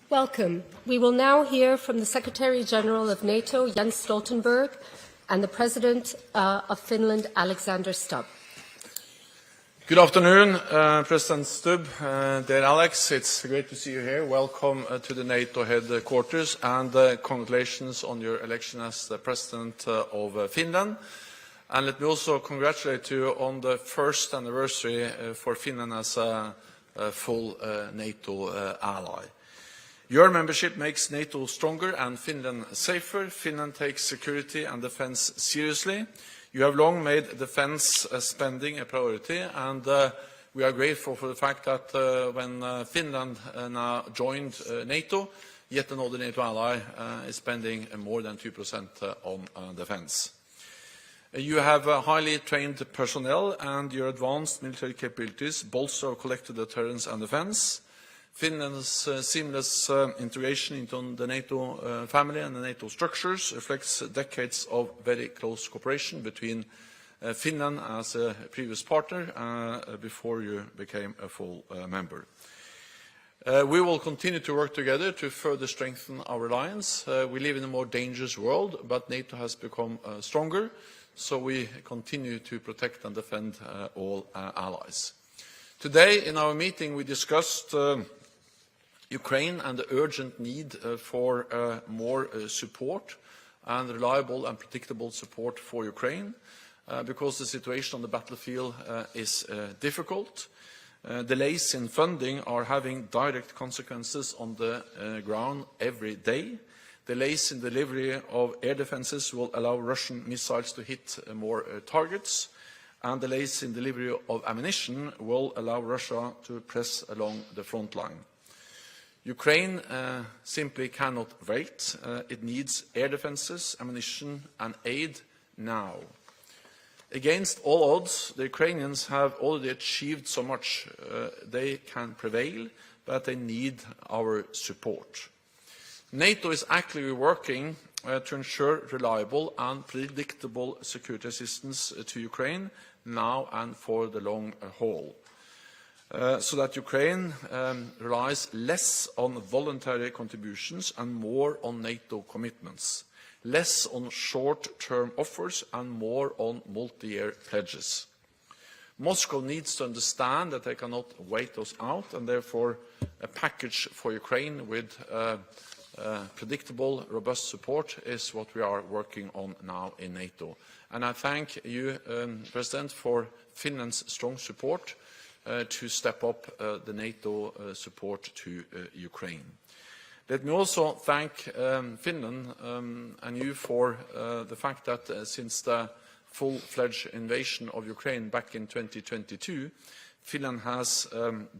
Welcome. We will now hear from the Secretary-General of NATO, Jens Stoltenberg, and the President of Finland, Alexander Stubb. Good afternoon, President Stubb, dear Alex. It's great to see you here. Welcome to the NATO headquarters, and congratulations on your election as the President of Finland. And let me also congratulate you on the first anniversary for Finland as a full NATO ally. Your membership makes NATO stronger and Finland safer. Finland takes security and defense seriously. You have long made defense spending a priority, and we are grateful for the fact that when Finland now joined NATO, yet another NATO ally is spending more than 2% on defense. You have highly trained personnel, and your advanced military capabilities bolster collective deterrence and defense. Finland's seamless integration into the NATO family and the NATO structures reflects decades of very close cooperation between Finland as a previous partner before you became a full member. We will continue to work together to further strengthen our alliance. We live in a more dangerous world, but NATO has become stronger, so we continue to protect and defend all allies. Today in our meeting we discussed Ukraine and the urgent need for more support and reliable and predictable support for Ukraine because the situation on the battlefield is difficult. Delays in funding are having direct consequences on the ground every day. Delays in delivery of air defenses will allow Russian missiles to hit more targets, and delays in delivery of ammunition will allow Russia to press along the front line. Ukraine simply cannot wait. It needs air defenses, ammunition and aid now. Against all odds, the Ukrainians have already achieved so much. They can prevail, but they need our support. NATO is actively working to ensure reliable and predictable security assistance to Ukraine now and for the long haul. So that Ukraine relies less on voluntary contributions and more on NATO commitments, less on short-term offers and more on multi-year pledges. Moscow needs to understand that they cannot wait us out, and therefore a package for Ukraine with predictable, robust support is what we are working on now in NATO. And I thank you, President, for Finland's strong support to step up the NATO support to Ukraine. Let me also thank Finland and you for the fact that since the full-fledged invasion of Ukraine back in 2022, Finland has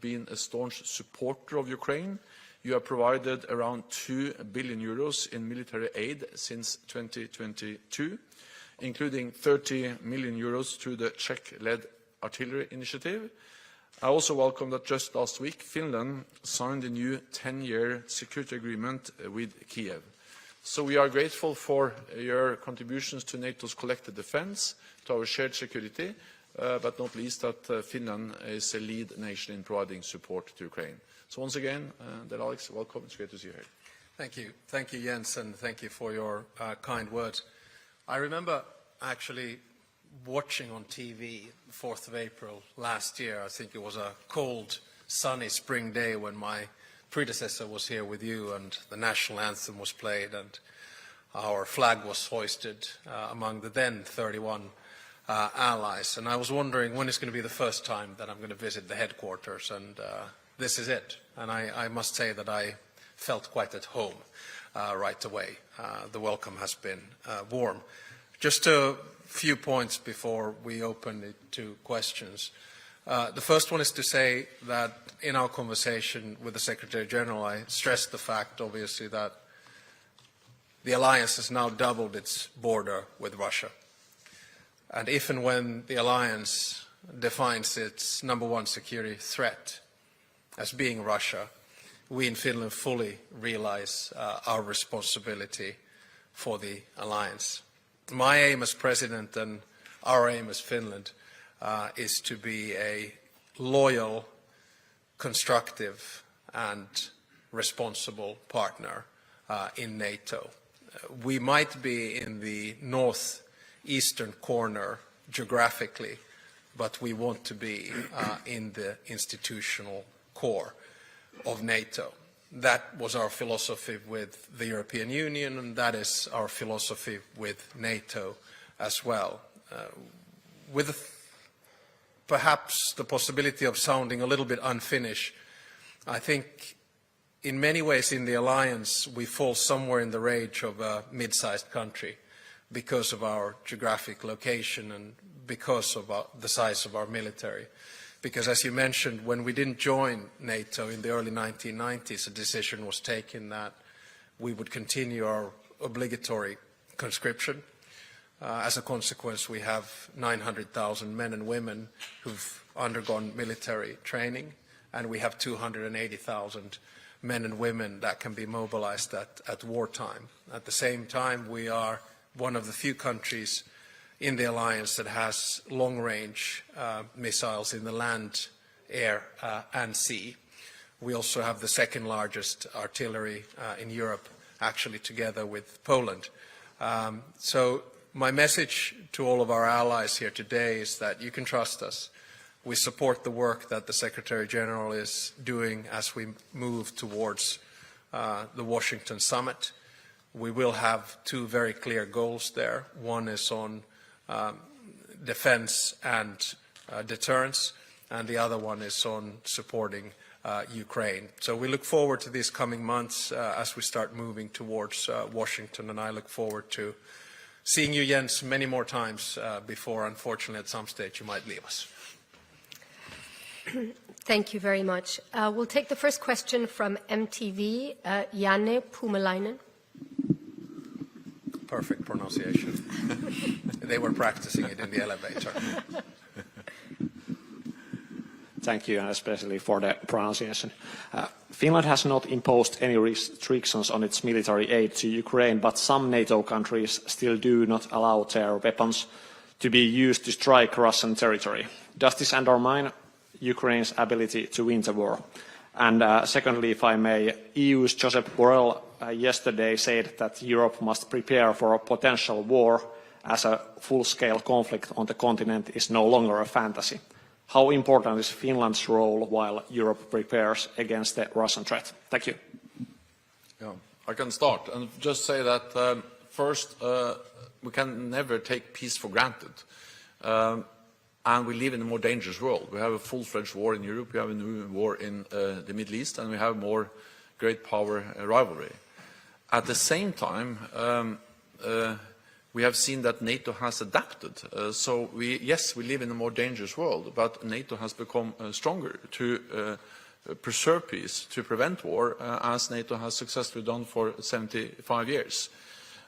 been a staunch supporter of Ukraine. You have provided around 2 billion euros in military aid since 2022, including 30 million euros through the Czech-led artillery initiative. I also welcome that just last week Finland signed a new 10-year security agreement with Kiev. So we are grateful for your contributions to NATO's collective defense, to our shared security, but not least that Finland is a lead nation in providing support to Ukraine. So once again, Alex, welcome. It's great to see you here. Thank you. Thank you, Jens, and thank you for your kind words. I remember actually watching on TV the 4th of April last year. I think it was a cold, sunny spring day when my predecessor was here with you and the national anthem was played and our flag was hoisted among the then 31 allies. And I was wondering when it's going to be the first time that I'm going to visit the headquarters, and this is it. And I must say that I felt quite at home right away. The welcome has been warm. Just a few points before we open it to questions. The first one is to say that in our conversation with the Secretary-General, I stressed the fact, obviously, that the alliance has now doubled its border with Russia. And if and when the alliance defines its #1 security threat as being Russia, we in Finland fully realize our responsibility for the alliance. My aim as President and our aim as Finland is to be a loyal, constructive and responsible partner in NATO. We might be in the northeastern corner geographically, but we want to be in the institutional core of NATO. That was our philosophy with the European Union, and that is our philosophy with NATO as well. With perhaps the possibility of sounding a little bit unfinished, I think in many ways in the alliance we fall somewhere in the range of a mid-sized country because of our geographic location and because of the size of our military. Because as you mentioned, when we didn't join NATO in the early 1990s, a decision was taken that we would continue our obligatory conscription. As a consequence, we have 900,000 men and women who've undergone military training, and we have 280,000 men and women that can be mobilized at wartime. At the same time, we are one of the few countries in the alliance that has long-range missiles in the land, air, and sea. We also have the second largest artillery in Europe, actually together with Poland. So my message to all of our allies here today is that you can trust us. We support the work that the Secretary-General is doing as we move towards the Washington summit. We will have two very clear goals there. One is on defense and deterrence, and the other one is on supporting Ukraine. So we look forward to these coming months as we start moving towards Washington, and I look forward to seeing you, Jens, many more times before, unfortunately, at some stage you might leave us. Thank you very much. We'll take the first question from MTV, Janne Pumalainen. Perfect pronunciation. They were practicing it in the elevator. Thank you, and especially for the pronunciation. Finland has not imposed any restrictions on its military aid to Ukraine, but some NATO countries still do not allow their weapons to be used to strike Russian territory. Does this undermine Ukraine's ability to win the war? And secondly, if I may, EU's Josep Borrell yesterday said that Europe must prepare for a potential war as a full-scale conflict on the continent is no longer a fantasy. How important is Finland's role while Europe prepares against the Russian threat? Thank you. Yeah, I can start and just say that first, we can never take peace for granted. And we live in a more dangerous world. We have a full-fledged war in Europe, we have a new war in the Middle East, and we have more great power rivalry. At the same time, we have seen that NATO has adapted. So yes, we live in a more dangerous world, but NATO has become stronger to preserve peace, to prevent war, as NATO has successfully done for 75 years.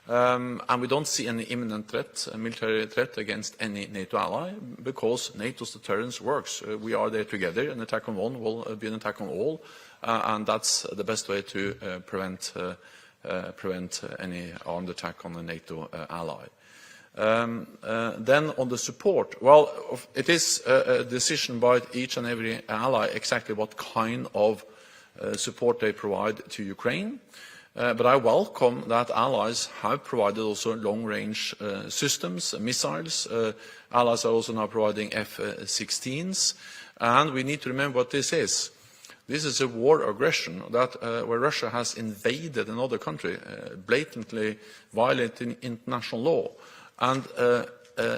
And we don't see any imminent threat, a military threat against any NATO ally, because NATO's deterrence works. We are there together. An attack on one will be an attack on all, and that's the best way to prevent any armed attack on a NATO ally. Then on the support, well, it is a decision by each and every ally exactly what kind of support they provide to Ukraine. But I welcome that allies have provided also long-range systems, missiles. Allies are also now providing F-16s. And we need to remember what this is. This is a war aggression that where Russia has invaded another country, blatantly violating international law. And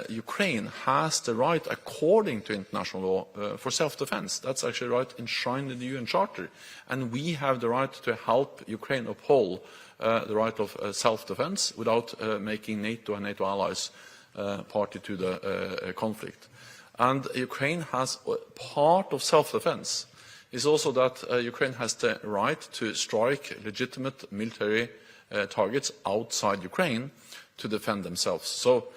Ukraine has the right, according to international law, for self-defense. That's actually right enshrined in the UN Charter. And we have the right to help Ukraine uphold the right of self-defense without making NATO and NATO allies party to the conflict. And Ukraine has part of self-defense is also that Ukraine has the right to strike legitimate military targets outside Ukraine to defend themselves. So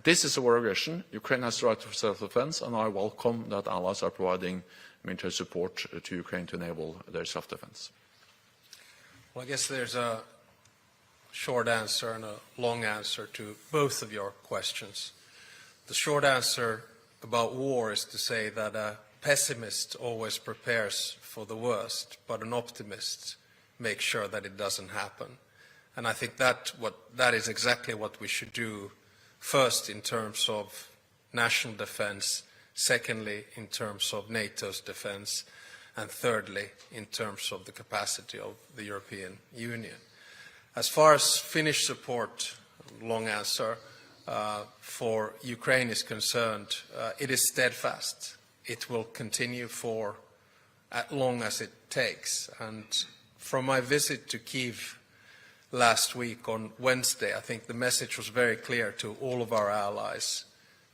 this is a war aggression. Ukraine has the right to self-defense, and I welcome that allies are providing military support to Ukraine to enable their self-defense. Well, I guess there's a short answer and a long answer to both of your questions. The short answer about war is to say that a pessimist always prepares for the worst, but an optimist make sure that it doesn't happen. And I think that is exactly what we should do, first in terms of national defense, secondly in terms of NATO's defense, and thirdly in terms of the capacity of the European Union. As far as Finnish support, long answer, for Ukraine is concerned, it is steadfast. It will continue for as long as it takes. And from my visit to Kyiv last week on Wednesday, I think the message was very clear to all of our allies,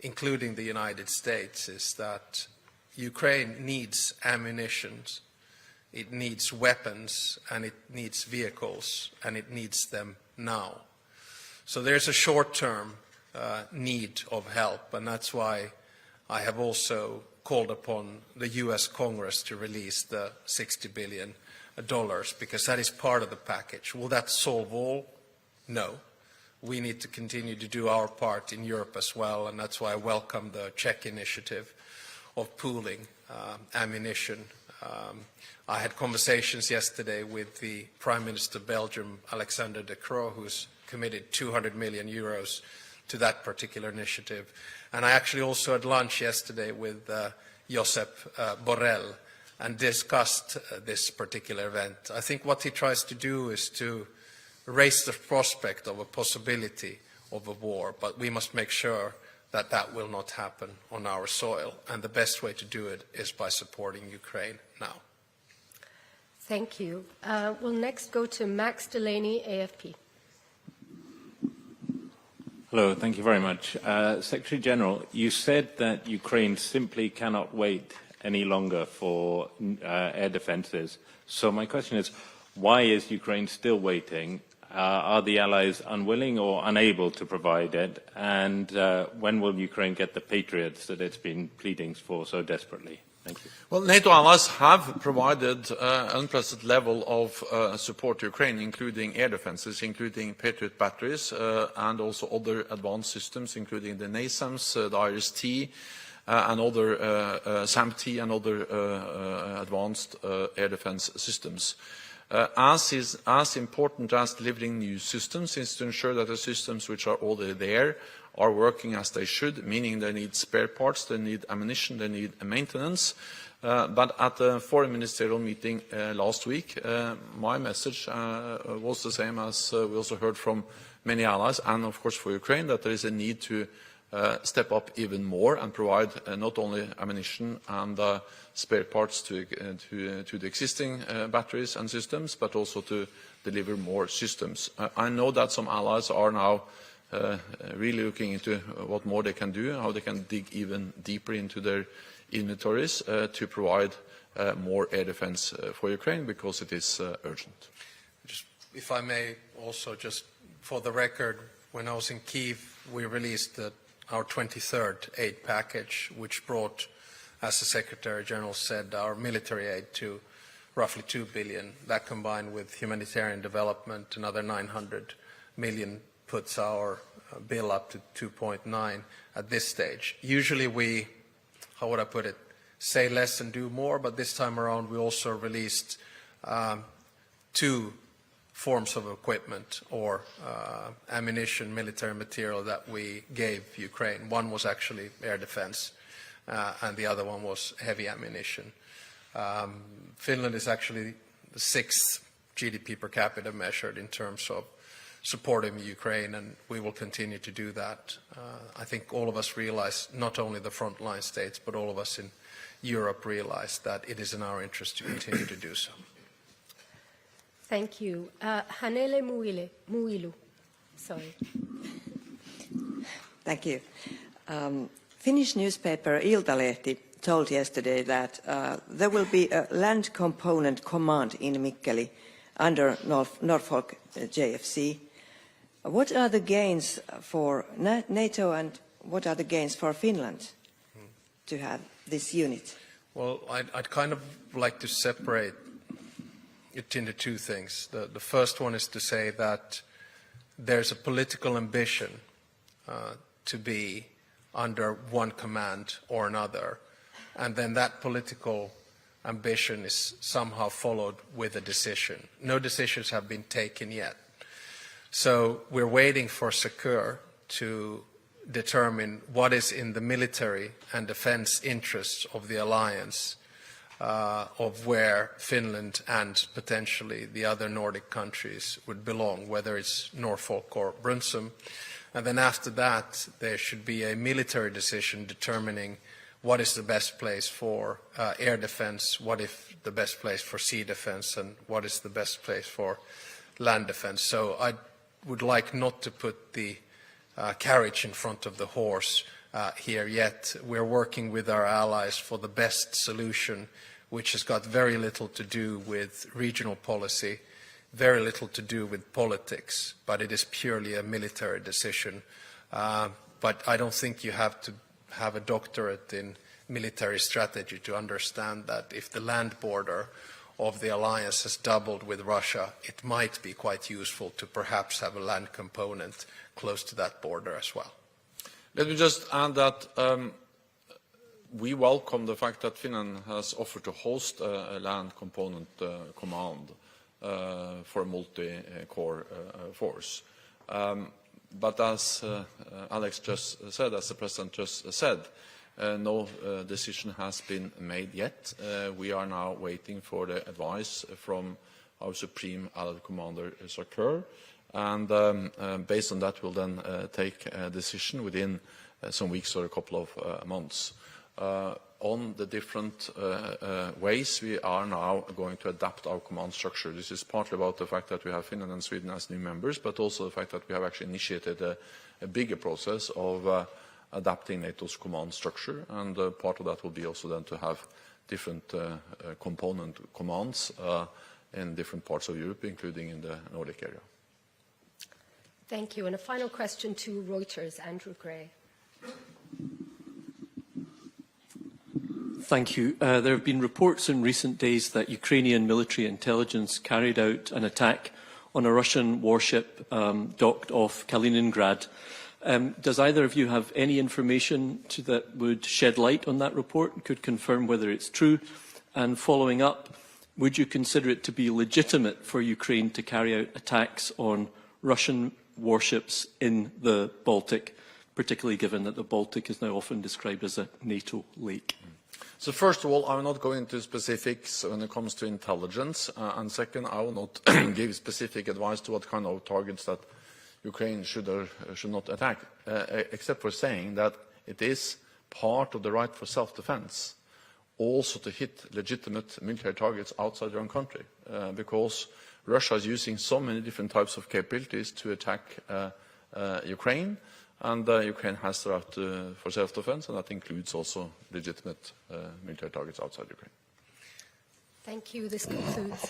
including the United States, is that Ukraine needs ammunition, it needs weapons, and it needs vehicles, and it needs them now. So there's a short-term need of help, and that's why I have also called upon the US Congress to release the $60 billion, because that is part of the package. Will that solve all? No. We need to continue to do our part in Europe as well, and that's why I welcome the Czech initiative of pooling ammunition. I had conversations yesterday with the Prime Minister of Belgium, Alexander De Croo, who's committed 200 million euros to that particular initiative. And I actually also had lunch yesterday with Josep Borrell and discussed this particular event. I think what he tries to do is to raise the prospect of a possibility of a war, but we must make sure that that will not happen on our soil. And the best way to do it is by supporting Ukraine now. Thank you. We'll next go to Max Delaney, AFP. Hello, thank you very much. Secretary General, you said that Ukraine simply cannot wait any longer for air defenses. So my question is, why is Ukraine still waiting? Are the allies unwilling or unable to provide it? And when will Ukraine get the Patriots that it's been pleading for so desperately? Thank you. Well, NATO allies have provided unprecedented level of support to Ukraine, including air defenses, including Patriot batteries, and also other advanced systems, including the NASAMS, the IRIS-T, and other SAM-T and other advanced air defense systems. As important as delivering new systems is to ensure that the systems which are already there are working as they should, meaning they need spare parts, they need ammunition, they need maintenance. But at the foreign ministerial meeting last week, my message was the same as we also heard from many allies, and of course for Ukraine, that there is a need to step up even more and provide not only ammunition and spare parts to the existing batteries and systems, but also to deliver more systems. I know that some allies are now really looking into what more they can do, how they can dig even deeper into their inventories to provide more air defense for Ukraine, because it is urgent. Just, if I may also, just for the record, when I was in Kyiv, we released our 23rd aid package, which brought, as the Secretary-General said, our military aid to roughly 2 billion. That combined with humanitarian development, another 900 million, puts our bill up to 2.9 at this stage. Usually we, how would I put it, say less and do more, but this time around we also released 2 forms of equipment or ammunition, military material that we gave Ukraine. One was actually air defense, and the other one was heavy ammunition. Finland is actually the 6th GDP per capita measured in terms of supporting Ukraine, and we will continue to do that. I think all of us realize, not only the frontline states, but all of us in Europe realize that it is in our interest to continue to do so. Thank you. Hanele Muilu. Sorry. Thank you. Finnish newspaper Iltalehti told yesterday that there will be a land component command in Mikkeli under Norfolk JFC. What are the gains for NATO and what are the gains for Finland to have this unit? Well, I'd kind of like to separate it into 2 things. The first one is to say that there's a political ambition to be under one command or another, and then that political ambition is somehow followed with a decision. No decisions have been taken yet. So we're waiting for SECUR to determine what is in the military and defense interests of the alliance, of where Finland and potentially the other Nordic countries would belong, whether it's Norfolk or Brunsum. And then after that, there should be a military decision determining what is the best place for air defense, what is the best place for sea defense, and what is the best place for land defense. So I would like not to put the carriage in front of the horse here yet. We're working with our allies for the best solution, which has got very little to do with regional policy, very little to do with politics, but it is purely a military decision. But I don't think you have to have a doctorate in military strategy to understand that if the land border of the alliance has doubled with Russia, it might be quite useful to perhaps have a land component close to that border as well. Let me just add that we welcome the fact that Finland has offered to host a land component command for a multi-core force. But as Alex just said, as the President just said, no decision has been made yet. We are now waiting for the advice from our Supreme Allied Commander, SECUR, and based on that we'll then take a decision within some weeks or a couple of months. On the different ways we are now going to adapt our command structure. This is partly about the fact that we have Finland and Sweden as new members, but also the fact that we have actually initiated a bigger process of adapting NATO's command structure, and part of that will be also then to have different component commands in different parts of Europe, including in the Nordic area. Thank you. And a final question to Reuters, Andrew Gray. Thank you. There have been reports in recent days that Ukrainian military intelligence carried out an attack on a Russian warship docked off Kaliningrad. Does either of you have any information that would shed light on that report and could confirm whether it's true? And following up, would you consider it to be legitimate for Ukraine to carry out attacks on Russian warships in the Baltic, particularly given that the Baltic is now often described as a NATO lake? So first of all, I will not go into specifics when it comes to intelligence, and second, I will not give specific advice to what kind of targets that Ukraine should or should not attack, except for saying that it is part of the right for self-defense also to hit legitimate military targets outside their own country, because Russia is using so many different types of capabilities to attack Ukraine, and Ukraine has the right for self-defense, and that includes also legitimate military targets outside Ukraine. Thank you. This concludes.